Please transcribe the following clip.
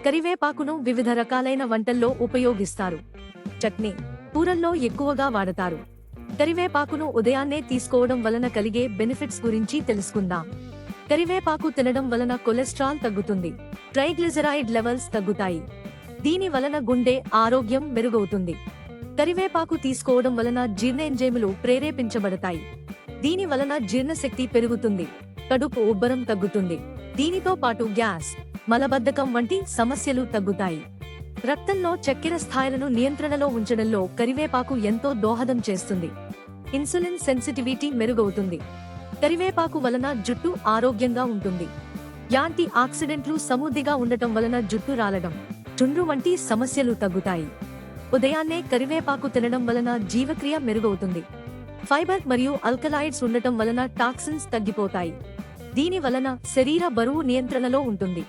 కరివేపాకును వివిధ రకాలైన వంటల్లో ఉపయోగిస్తారు. చట్నీ, కూరల్లో ఎక్కువగా వాడతారు. కరివేపాకును ఉదయాన్నే తీసుకోవడం వలన కలిగే బెనిఫిట్స్ గురించి తెలుసుకుందాం. కరివేపాకు తినడం వలన కొలెస్ట్రాల్ తగ్గుతుంది. ట్రైగ్లిజరైడ్ లెవెల్స్ తగ్గుతాయి. దీని వలన గుండె ఆరోగ్యం మెరుగవుతుంది. కరివేపాకు తీసుకోవడం వలన జీర్ణేంజైములు ప్రేరేపించబడతాయి. దీని వలన జీర్ణశక్తి పెరుగుతుంది. కడుపు ఉబ్బరం తగ్గుతుంది. దీనితో పాటు గ్యాస్, మలబద్ధకం వంటి సమస్యలు తగ్గుతాయి. రక్తంలో చక్కెర స్థాయిలను నియంత్రణలో ఉంచడంలో కరివేపాకు ఎంతో దోహదం చేస్తుంది. ఇన్సులిన్ సెన్సిటివిటీ మెరుగవుతుంది. కరివేపాకు వలన జుట్టు ఆరోగ్యంగా ఉంటుంది. యాంటీ ఆక్సిడెంట్లు సమృద్ధిగా ఉండటం వలన జుట్టు రాలడం, చుండ్రు వంటి సమస్యలు తగ్గుతాయి. ఉదయాన్నే కరివేపాకు తినడం వలన జీవక్రియ మెరుగవుతుంది. ఫైబర్ మరియు ఆల్కలాయిడ్స్ ఉండటం వలన టాక్సిన్స్ తగ్గిపోతాయి. దీని వలన శరీర బరువు నియంత్రణలో ఉంటుంది.